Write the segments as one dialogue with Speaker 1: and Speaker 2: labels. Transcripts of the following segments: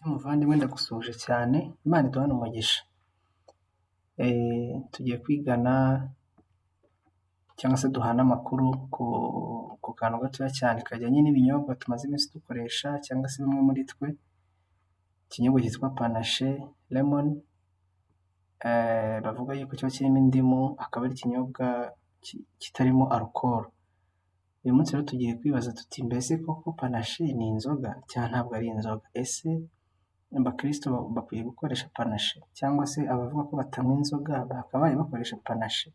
Speaker 1: Muvandimwe ndagusuhuje cyane, Imana iduhane umugisha. Tugiye kwigana cyangwa se duhana amakuru ku kantu gatoya cyane kajyanye n'ibinyobwa tumaze iminsi dukoresha cyangwa se bimwe muri twe. Ikinyobwa cyitwa Panache Lemon, bavuga yuko kiba kirimo indimu, akaba ari ikinyobwa kitarimo alcohol. Uyu munsi rero tugiye kwibaza tuti mbese koko Panache ni inzoga cyangwa ntabwo ari inzoga? Ese abakristo bakwiye gukoresha Panache cyangwa se abavuga ko batanywa inzoga bakabaye bakoresha Panache?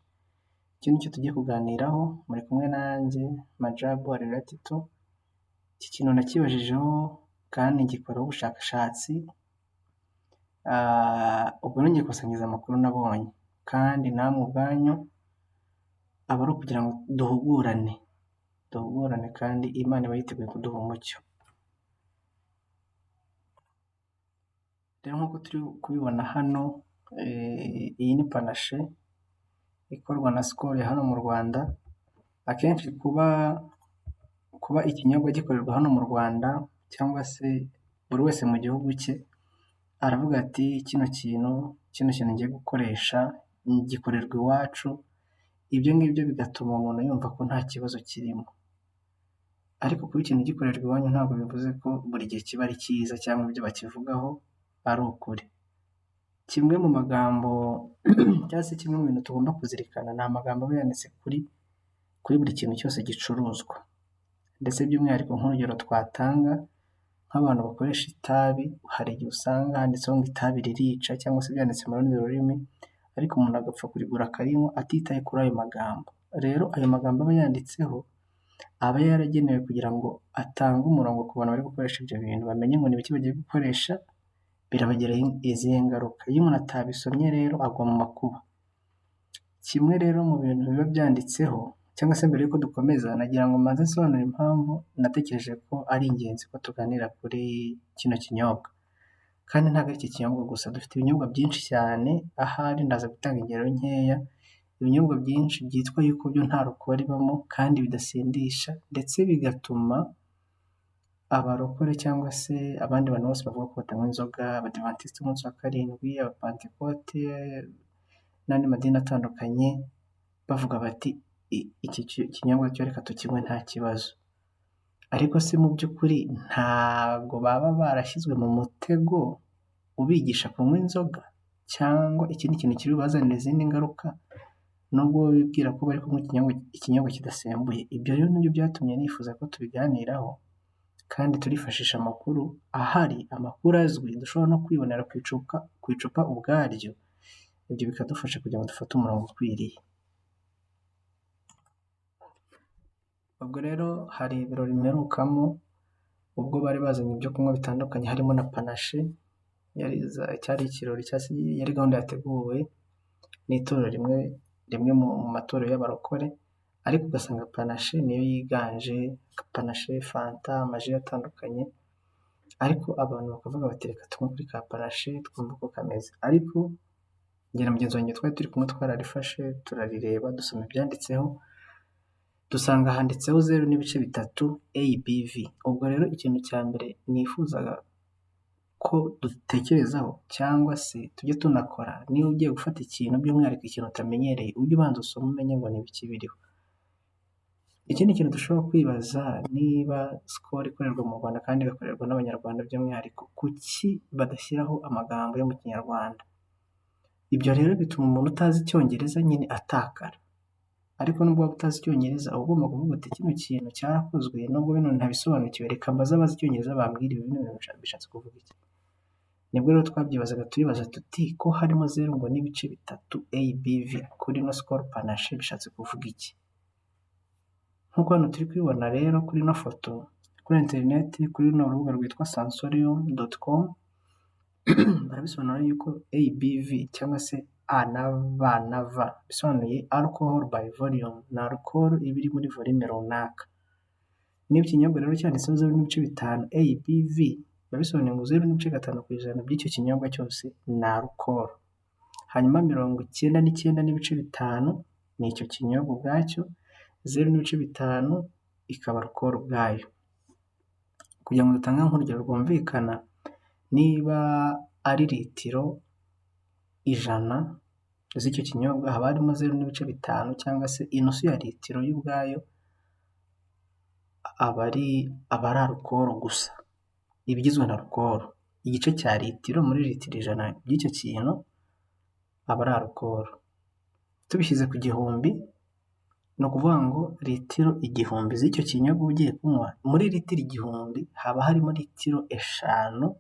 Speaker 1: Iki ni cyo tugiye kuganiraho, muri kumwe nanjye Majabu Areruya Tito. Iki kintu nakibajijeho kandi ngikoraho ubushakashatsi, ubwo nongeye gukusanyiriza amakuru nabonye, kandi namwe ubwanyu aba ari ukugira ngo duhugurane kandi Imana iba yiteguye kuduha umucyo. Rero nk'uko turi kubibona hano, iyi ni Panache ikorwa na Skol hano mu Rwanda. Akenshi kuba ikinyobwa gikorerwa hano mu Rwanda cyangwa se buri wese mu gihugu cye aravuga ati kino kintu ngiye gukoresha gikorerwa iwacu. Ibyo ngibyo bigatuma umuntu yumva ko nta kibazo kirimo, ariko kuba ikintu gikorerwa iwanyu ntabwo bivuze ko buri gihe kiba ari cyiza cyangwa ibyo bakivugaho ari ukuri. Kimwe mu magambo cyangwa se kimwe mu bintu tugomba kuzirikana ni amagambo aba yanditse kuri buri kintu cyose gicuruzwa, ndetse by'umwihariko nk'urugero twatanga nk'abantu bakoresha itabi, hari igihe usanga handitseho ngo itabi ririca cyangwa se byanditse mu rundi rurimi, ariko umuntu agapfa kurigura akarinywa atitaye kuri ayo magambo. Rero ayo magambo aba yanditseho aba yaragenewe kugira ngo atange umurongo ku bantu bari gukoresha ibyo bintu, bamenye ngo ni ibiki bagiye gukoresha, birabagiraho izihe ngaruka. Iyo umuntu atabisomye rero agwa mu makuba. Kimwe rero mu bintu biba byanditseho, cyangwa se mbere y'uko dukomeza nagira ngo mbanze nsobanure impamvu natekereje ko ari ingenzi ko tuganira kuri kino kinyobwa. Kandi ntabwo ari iki kinyobwa gusa, dufite ibinyobwa byinshi cyane, ahari ndaza gutanga ingero nkeya. Ibinyobwa byinshi byitwa yuko byo nta alcohol ibamo kandi bidasindisha, ndetse bigatuma abarokore cyangwa se abandi bantu bose bavuga ko batanywa inzoga, abadivantisiti umunsi wa karindwi, abapantekote n'andi madini atandukanye, bavuga bati iki kinyobwa cyo reka tukinywe nta kibazo. Ariko se mu by'ukuri ntabwo baba barashyizwe mu mutego ubigisha kunywa inzoga, cyangwa ikindi kintu kiri bubazanire izindi ngaruka nubwo bibwira ko bari kunywa ikinyobwa kidasembuye? Ibyo rero nibyo byatumye nifuza ko tubiganiraho, kandi turifashisha amakuru ahari, amakuru azwi dushobora no kwibonera ku icupa ubwaryo. Ibyo bikadufasha kugira ngo dufate umurongo ukwiriye. Ubwo rero hari ibirori mperukamo, ubwo bari bazanye ibyo kunywa bitandukanye harimo na Panache. Cyari ikirori yari gahunda yateguwe n'itorero rimwe mu matorero y'abarokore, ariko ugasanga Panache niyo yiganje, Panache, Fanta, amaji atandukanye, ariko abantu bakavuga bati reka tunywe kuri ka Panache twumve uko kameze. Ariko njye na mugenzi wanjye twari turi kumwe twararifashe turarireba, dusoma ibyanditseho, dusanga handitseho 0.3 ABV. Ubwo rero ikintu cya mbere nifuzaga ko dutekerezaho cyangwa se tujye tunakora, niba ugiye gufata ikintu by'umwihariko ikintu utamenyereye, ujye ubanza usome umenye ngo ni ibiki biriho. Ikindi kintu dushobora kwibaza, niba Skol ikorerwa mu Rwanda kandi igakorerwa n'abanyarwanda by'umwihariko, kuki badashyiraho amagambo yo mu kinyarwanda? Ibyo rero bituma umuntu utazi icyongereza nyine atakara, ariko nubwo waba utazi icyongereza uba ugomba kuvuga uti kino kintu cyarakozwe nubwo bino ntabisobanukiwe, reka mbaze abazi icyongereza bambwira ibi bintu bishatse kuvuga iki. Nibwo rero twabyibazaga turibaza tuti ko harimo 0.3 ABV kuri no Skol Panache bishatse kuvuga iki? Nk'uko hano turi kubibona rero kuri ino foto, kuri interineti, kuri runo rubuga rwitwa sensorium.com, barabisobanura yuko ABV cyangwa se A na B na V bisobanuye alcohol by volume, ni alcohol iba iri muri volume runaka. Niba ikinyobwa rero cyanditseho 0.5 ABV, biba bisobanuye ngo 0.5% by'icyo kinyobwa cyose ni alcohol. Hanyuma 99.5 ni icyo kinyobwa ubwacyo, 0.5 ikaba alcohol ubwayo. Kugira ngo dutange nk'urugero rwumvikana, niba ari litiro 100 z'icyo kinyobwa haba harimo 0.5 cyangwa se inusu ya litiro yo ubwayo aba ari alukoro gusa, ibigizwe na alukoro. Igice cya litiro muri litiro 100 by'icyo kintu aba ari alukoro. Tubishyize ku gihumbi ni ukuvuga ngo litiro 1000 z'icyo kinyobwa ugiye kunywa, muri litiro 1000 haba harimo litiro 5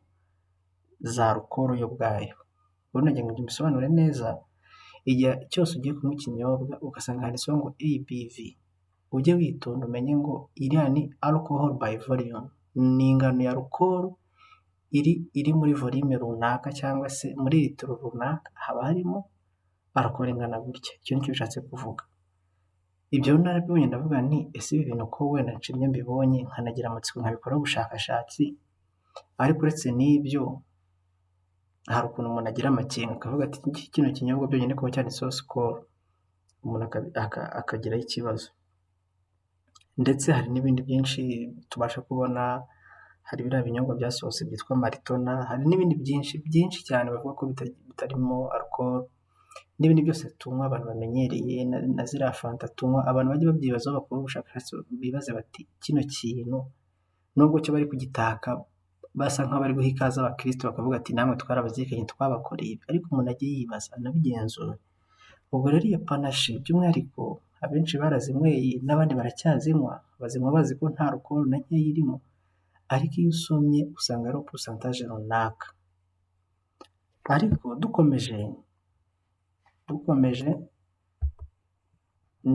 Speaker 1: za alukoro yo ubwayo. Ubu nagira ngo mbisobanure neza, igihe cyose ugiye kunywa ikinyobwa ugasanga handitseho ngo ABV, ujye witonda umenye ngo iriya ni alcohol by volume, ni ingano ya alukoro iri muri volume runaka cyangwa se muri litiro runaka haba harimo alukoro ingana gutya. Icyo nicyo bishatse kuvuga. Ibyo narabibonye ndavuga nti ese ibi bintu ko wenda nshimye mbibonye nkanagira amatsiko nkabikoraho ubushakashatsi, ariko uretse n'ibyo hari ukuntu umuntu agira amakenga akavuga ati kino kinyobwa byonyine kuba cyanditseho sikoro umuntu akagiraho ikibazo. Ndetse hari n'ibindi byinshi tubasha kubona, hari biriya binyobwa byasohotse byitwa maritona, hari n'ibindi byinshi cyane bavuga ko bitarimo alukoro, n'ibindi byose tunywa abantu bamenyereye na ziriya fanta tunywa, abantu bajya babyibazaho bakora ubushakashatsi bibaze bati kino kintu nubwo cyo bari kugitaka basa nk'abari guha ikaze abakristo bakavuga ati namwe twarabazirikanye twabakoreye ibi, ariko umuntu agiye yibaza anabigenzura. Ubwo rero iyo panache by'umwihariko abenshi barazinyweye n'abandi baracyazinywa, bazinywa bazi ko nta alukoro na nkeya irimo, ariko iyo usomye usanga ari pourcentage runaka. Ariko dukomeje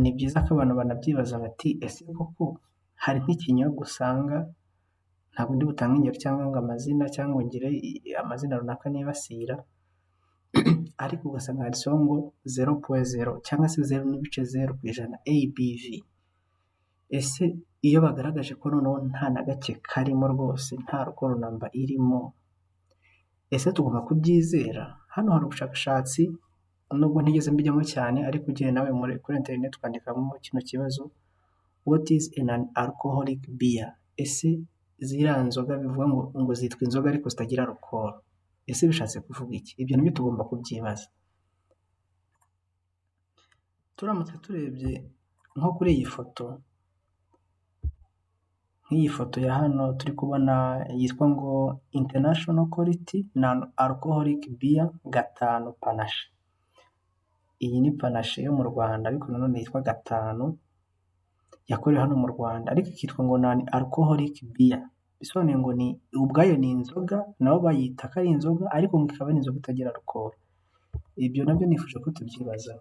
Speaker 1: ni byiza ko abantu banabyibaza bati ese koko hari nk'ikinyobwa usanga, ntabwo ndi butange ingero cyangwa ngo amazina cyangwa ngo ngire amazina runaka nibasira, ariko ugasanga handitseho ngo 0.0 cyangwa se 0.0% ABV. Ese iyo bagaragaje ko noneho nta na gake karimo rwose, nta alukoro namba irimo, ese tugomba kubyizera? Hano hari ubushakashatsi nubwo ntigeze mbijyamo cyane, ariko ugiye nawe kuri internet ukandikamo kino kibazo, what is an alcoholic beer? Ese ziriya nzoga bivuga ngo zitwa inzoga ariko zitagira alukoro, ese bishatse kuvuga iki? Ibyo nabyo tugomba kubyibaza. Turamutse turebye nko kuri iyi foto, nk'iyi foto ya hano turi kubona yitwa ngo International Quality Non-Alcoholic Beer 5 Panache. Iyi ni panache yo mu Rwanda ariko nanone yitwa 5, yakorewe hano mu Rwanda ariko ikitwa ngo non-alcoholic beer. Bisobanuye ngo ni ubwayo ni inzoga, nabo bayita ko ari inzoga ariko ngo ikaba ari inzoga itagira alukoro. Ibyo nabyo nifuje ko tubyibaza.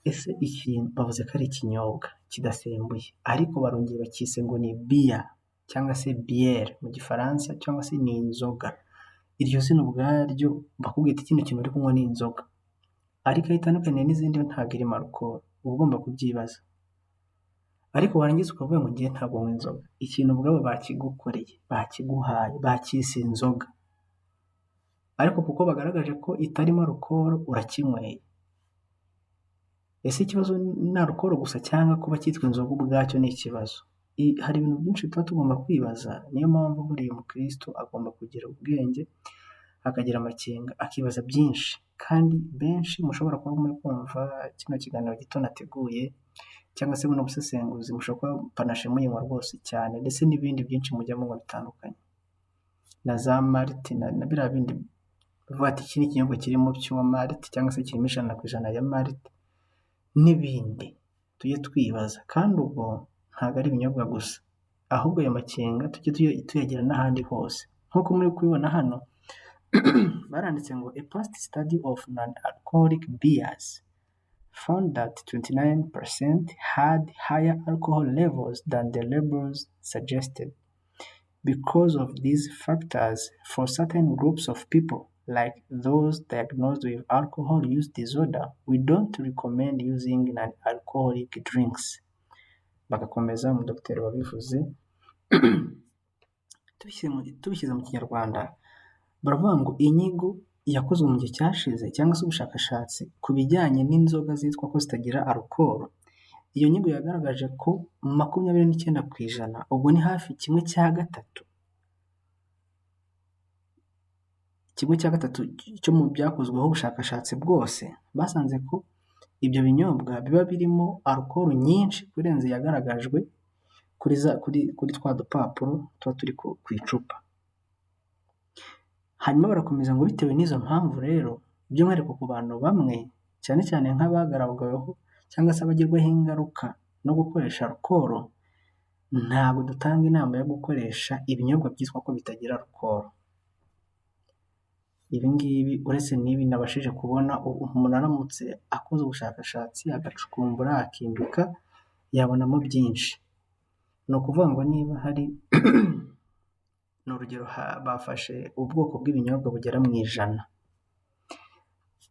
Speaker 1: Ese ikintu bavuze ko ari ikinyobwa kidasembuye, ariko barongeye bakise ngo ni beer cyangwa se bière mu gifaransa, cyangwa se ni inzoga. Iryo zina ubwaryo bakubwita kino kintu uri kunywa ni inzoga, ariko itandukanye n'izindi ntabwo irimo alukoro. Uba ugomba kubyibaza. Ariko warangiza ukavuga ngo ngiye ntabwo nywa inzoga. Ikintu ubwabo bakigukoreye, bakiguhaye, bakise inzoga, ariko kuko bagaragaje ko itarimo alukoro urakinyweye. Ese ikibazo ni alukoro gusa cyangwa kuba cyitwa inzoga ubwacyo ni ikibazo? Hari ibintu byinshi tuba tugomba kwibaza. Niyo mpamvu buriya umukristo agomba kugira ubwenge, akagira amakenga, akibaza byinshi. Kandi benshi mushobora kuba muri kumva kino kiganiro gito nateguye, cyangwa se buno busesenguzi mushobora kuba panache muyinywa rwose cyane, ndetse n'ibindi byinshi mujya munywa bitandukanye, na za malt na biriya bindi bivuga ati iki ni ikinyobwa kirimo pure malt cyangwa se kirimo 100% ya malt n'ibindi. Tujye twibaza, kandi ubwo ntabwo ari ibinyobwa gusa, ahubwo ayo makenga tujye tuyagira n'ahandi hose. Nk'uko muri kubibona hano baranditse ngo a past study of non-alcoholic beers found that 29% had higher alcohol levels than the labels suggested. Because of these factors, for certain groups of people, like those diagnosed with alcohol use disorder, we don't recommend using non-alcoholic drinks. Bagakomeza mu dogiteri wabivuze. Tubishyize mu kinyarwanda baravuga ngo inyigo yakozwe mu gihe cyashize cyangwa se ubushakashatsi ku bijyanye n'inzoga zitwa ko zitagira alukoro, iyo nyigo yagaragaje ko 29%, ubwo ni hafi 1/3 kimwe cya gatatu cyo mu byakozweho ubushakashatsi bwose, basanze ko ibyo binyobwa biba birimo alcohol nyinshi kurenza iyagaragajwe kuri twa dupapuro tuba turi ku icupa. Hanyuma barakomeza ngo bitewe n'izo mpamvu rero, by'umwihariko ku bantu bamwe, cyane cyane nk'abagaragaweho cyangwa se abagirwaho ingaruka no gukoresha alcohol, ntabwo dutanga inama yo gukoresha ibinyobwa byitwa ko bitagira alcohol. Ibi ngibi uretse n'ibi nabashije kubona, umuntu aramutse akoze ubushakashatsi agacukumbura akimbika yabonamo byinshi. Ni ukuvuga ngo niba hari ni urugero bafashe ubwoko bw'ibinyobwa bugera mu 100.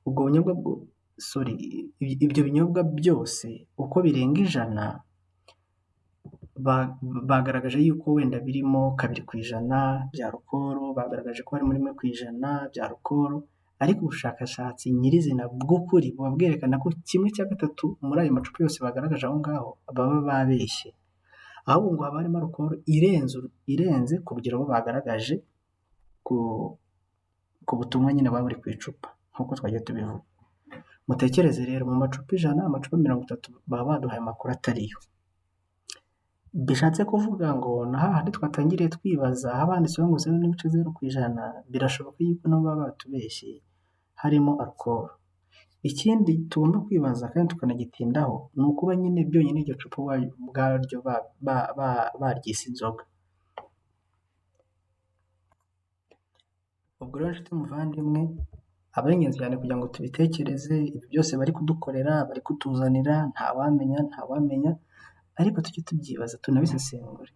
Speaker 1: Ubwo bunyobwa ibyo binyobwa byose uko birenga 100 bagaragaje yuko wenda birimo 2% bya alcohol, bagaragaje ko harimo 1% bya alcohol, ariko ubushakashatsi nyirizina bw'ukuri buba bwerekana ko 1/3 muri ayo macupa yose bagaragaje aho ngaho baba babeshye, ahubwo ngo haba harimo alcohol irenze ku rugero bo bagaragaje ku butumwa nyine baba buri ku icupa nk'uko twagiye tubivuga. Mutekereze rero, mu macupa 100 amacupa 30 baba baduhaye amakuru atariyo. Bishatse kuvuga ngo na hahandi twatangiriye twibaza aho banditseho ngo 0.0%, birashoboka yuko nabo baba batubeshye harimo alcohol. Ikindi tugomba kwibaza kandi tukanagitindaho ni ukuba nyine byonyine iryo cupa ubwaryo baryise inzoga. Ubwo rero nshuti muvandimwe, aba ari ingenzi cyane kugira ngo tubitekereze. Ibi byose bari kudukorera, bari kutuzanira, ntawamenya, ariko tujye tubyibaza tunabisesengure.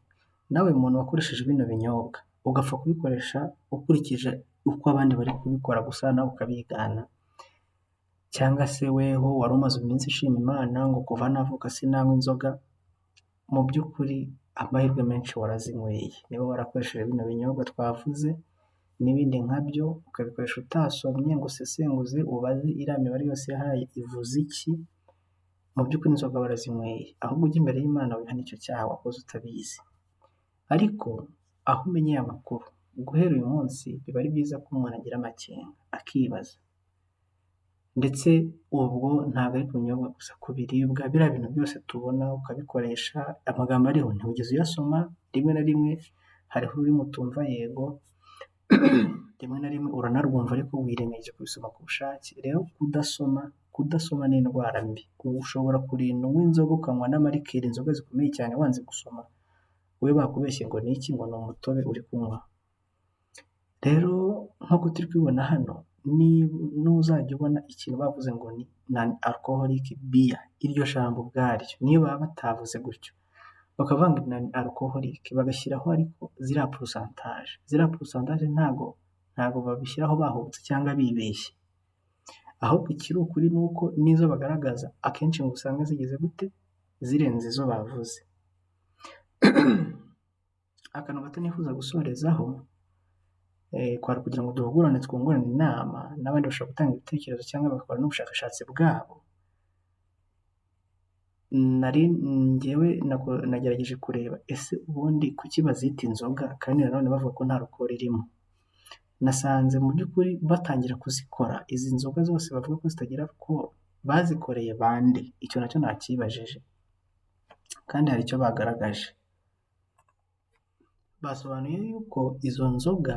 Speaker 1: Nawe muntu wakoresheje bino binyobwa ugapfa kubikoresha ukurikije uko abandi bari kubikora gusa nawe ukabigana, cyangwa se weho wari umaze iminsi ushima Imana ngo kuva navuka sinanywa inzoga, mu by'ukuri amahirwe menshi warazinyweye. Niba warakoresheje bino binyobwa twavuze n'ibindi nkabyo ukabikoresha utasomye ngo usesenguze ubaze iriya mibare yose yahaye ivuze iki, mu by'ukuri inzoga warazinyweye. Ahubwo ujya imbere y'Imana wihana icyo cyaha wakoze utabizi. Ariko aho umenyeye amakuru, guhera uyu munsi biba ari byiza ko umuntu agira amakenga akibaza. Ndetse ubwo ntabwo ari ku binyobwa gusa, ku biribwa, biriya bintu byose tubona ukabikoresha, amagambo ariho ntiwigeze uyasoma, rimwe na rimwe hariho ururimi utumva yego, rimwe na rimwe uranarwumva ariko wirengeje kubisoma ku bushake. Rero kudasoma ni indwara mbi. Ushobora kurinda unywa inzoga ukanywa n'amarikeri, inzoga zikomeye cyane wanze gusoma, wowe bakubeshye ngo ni iki, ngo ni umutobe uri kunywa. Rero nk'uko turi kubibona hano, n'uzajya ubona ikintu bavuze ngo ni non-alcoholic beer, iryo jambo ubwaryo niyo baba batavuze gutyo, bakavuga ngo ni alcoholic bagashyiraho ariko ziriya pourcentage ntago babishyiraho bahubutse cyangwa bibeshye, ahubwo ikiri ukuri ni uko n'izo bagaragaza akenshi ngo usanga zigeze gute, zirenze izo bavuze. Akantu gato nifuza gusorezaho, kwari kugira ngo duhugurane twungurane inama, n'abandi bashobora gutanga ibitekerezo cyangwa bagakora n'ubushakashatsi bwabo. Njyewe nagerageje kureba ese ubundi kuki bazita inzoga kandi nanone bavuga ko nta alcohol irimo. Nasanze mu by'ukuri batangira kuzikora izi nzoga zose bavuga ko zitagira alcohol, bazikoreye bande? Icyo nacyo nakibajije, kandi hari icyo bagaragaje. Basobanuye yuko izo nzoga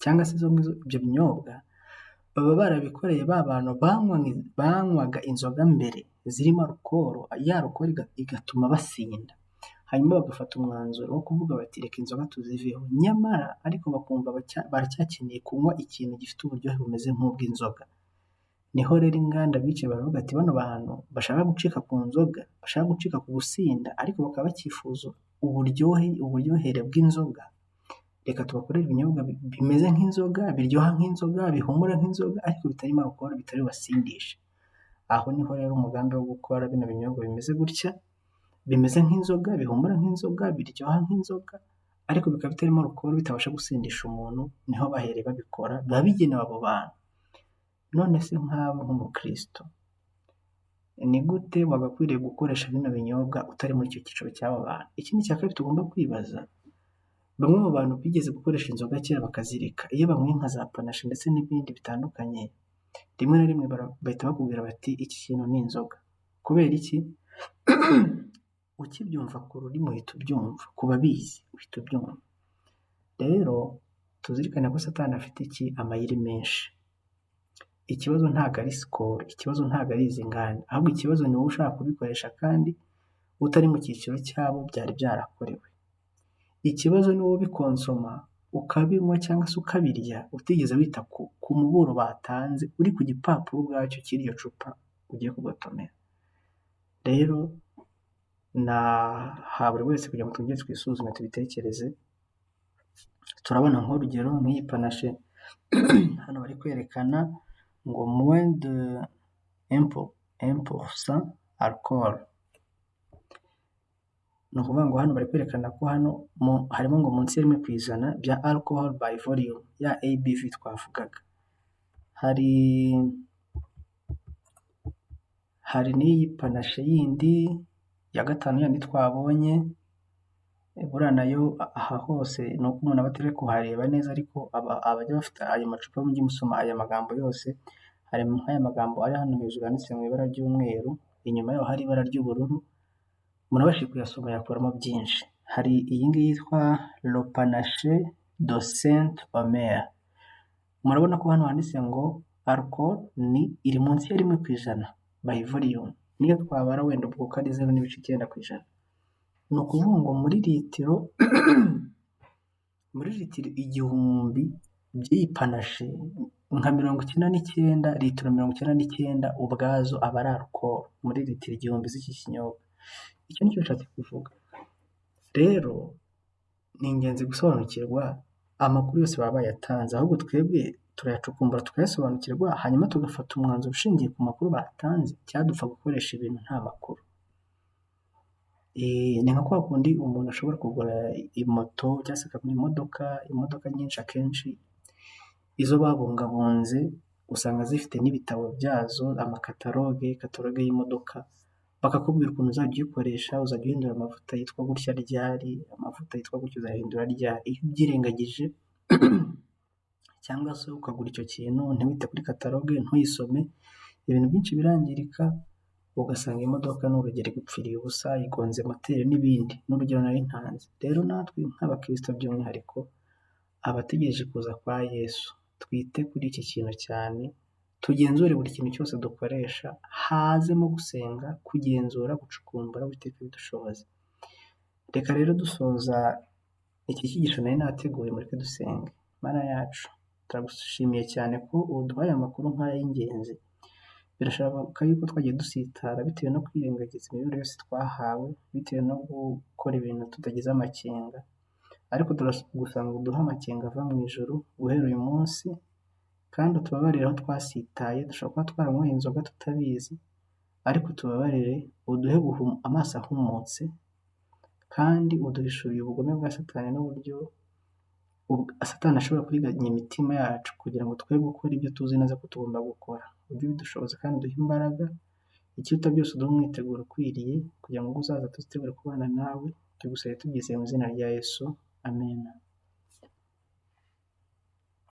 Speaker 1: cyangwa se ibyo binyobwa baba barabikoreye ba bantu banywaga inzoga mbere zirimo alcohol, ya alcohol igatuma basinda, hanyuma bagafata umwanzuro wo kuvuga bati reka inzoga tuziveho, nyamara ariko bakumva baracyakeneye kunywa ikintu gifite uburyohe bumeze nk'ubw'inzoga. Niho rero inganda bicaye baravuga ati bano bantu bashaka gucika ku nzoga, bashaka gucika ku gusinda, ariko bakaba bakifuza uburyohere bw'inzoga, reka tubakorere ibinyobwa bimeze nk'inzoga, biryoha nk'inzoga, bihumura nk'inzoga, ariko bitarimo alcohol, bitari basindisha. Aho niho rero umugambi wo gukora bino binyobwa bimeze gutya, bimeze nk'inzoga, bihumura nk'inzoga, biryoha nk'inzoga, ariko bikaba bitarimo alcohol, bitabasha gusindisha umuntu, niho bahereye babikora, biba bigenewe abo bantu. None se nk'abo nk'umukristo, ni gute wagakwiriye gukoresha bino binyobwa utari muri icyo cyiciro cy'abo bantu? Ikindi cya kabiri tugomba kwibaza, Bamwe mu bantu bigeze gukoresha inzoga kera bakazireka, iyo banyweye nka za panache ndetse n'ibindi bitandukanye, rimwe na rimwe bahita bakubwira bati iki kintu ni inzoga. Kubera iki? Ukibyumva ku rurimi uhita ubyumva, ku babizi uhita ubyumva. Rero tuzirikane ko Satani afite amayeri menshi. Ikibazo ntabwo ari sikoro, ikibazo ntabwo ari izi nganda, ahubwo ikibazo ni wowe ushaka kubikoresha kandi utari mu cyiciro cyabo byari byarakorewe. Ikibazo ni wowe ubikonsoma, ukabinywa cyangwa se ukabirya, utigeze wita ku muburo batanze uri ku gipapuro ubwacyo cy'iryo cupa ugiye kugotomera. Rero naha buri wese kugira ngo tujye twisuzume tubitekereze. Turabona nk'urugero nk'iyi panache hano bari kwerekana ngo moins de 1% alcool. Ni ukuvuga ngo hano bari kwerekana ko hano harimo ngo munsi ya 1% bya alcohol by volume, ya ABV twavugaga. Hari n'iyi panache yindi ya 5 yandi twabonye, buriya nayo aha hose ni uko umuntu aba atari kuhareba neza, ariko abajya bafite ayo macupa mujye musoma aya magambo yose. Hari nk'aya magambo ari hano hejuru yanditse mu ibara ry'umweru, inyuma yaho hari ibara ry'ubururu, umuntu abashije kuyasoma yakuramo byinshi. Hari iyi ngiyi yitwa Le Panache de Saint-Omer. Murabona ko hano handitse ngo alcohol iri munsi ya 1% by volume. Niyo twabara wenda ubwo ko ari 0.9%. Ni ukuvuga ngo muri litiro 1000 by'iyi panache nka 99, litiro 99 ubwazo aba ari alcohol muri litiro 1000 z'iki kinyobwa. Icyo nicyo nshatse kuvuga. Rero ni ingenzi gusobanukirwa amakuru yose baba bayatanze, ahubwo twebwe turayacukumbura tukayasobanukirwa, hanyuma tugafata umwanzuro ushingiye ku makuru batanze, cyadupfa gukoresha ibintu nta makuru. Ni nka kwa kundi umuntu ashobora kugura moto cyangwa se akagura imodoka nyinshi, akenshi izo babungabunze usanga zifite n'ibitabo byazo, amakataloge y'imodoka, bakakubwira ukuntu uzajya uyikoresha, uzajya uhindura amavuta yitwa gutya ryari, amavuta yitwa gutya uzahindura ryari. Iyo ubyirengagije cyangwa se ukagura icyo kintu ntiwite kuri kataloge, ntuyisome, ibintu byinshi birangirika, ugasanga imodoka n'urugero igupfiriye ubusa, igonze moteri n'ibindi. N'urugero nari ntanze. Rero natwe nk'abakristo by'umwihariko abategereje kuza kwa Yesu, twite kuri iki kintu cyane, tugenzure buri kintu cyose dukoresha, hazemo gusenga, kugenzura, gucukumbura, Uwiteka bidushoboze. Reka rero dusoza iki cyigisho nari nateguye, mureke dusenge. Mana yacu, turagushimiye cyane ko uduhaye amakuru nk'aya y'ingenzi. Birashoboka yuko twagiye dusitara bitewe no kwirengagiza imibereho yose twahawe, bitewe no gukora ibintu tutagize amakenga, ariko turagusanga uduhe amakenga ava mu ijuru guhera uyu munsi, kandi utubabarire aho twasitaye. Dushobora kuba twaranyweye inzoga tutabizi, ariko tubabarire, uduhe amaso ahumutse, kandi uduhishuriye ubugome bwa Satani n'uburyo Satani ashobora kuriganya imitima yacu kugira ngo twe gukora ibyo tuzi neza ko tugomba gukora. Ujye ubidushoboza kandi uduhe imbaraga, ikiruta byose uduhe umwiteguro ukwiriye, kugira ngo uzaza tuzitegure kubana nawe. Tugusabye tubyizeye mu izina rya Yesu, amen.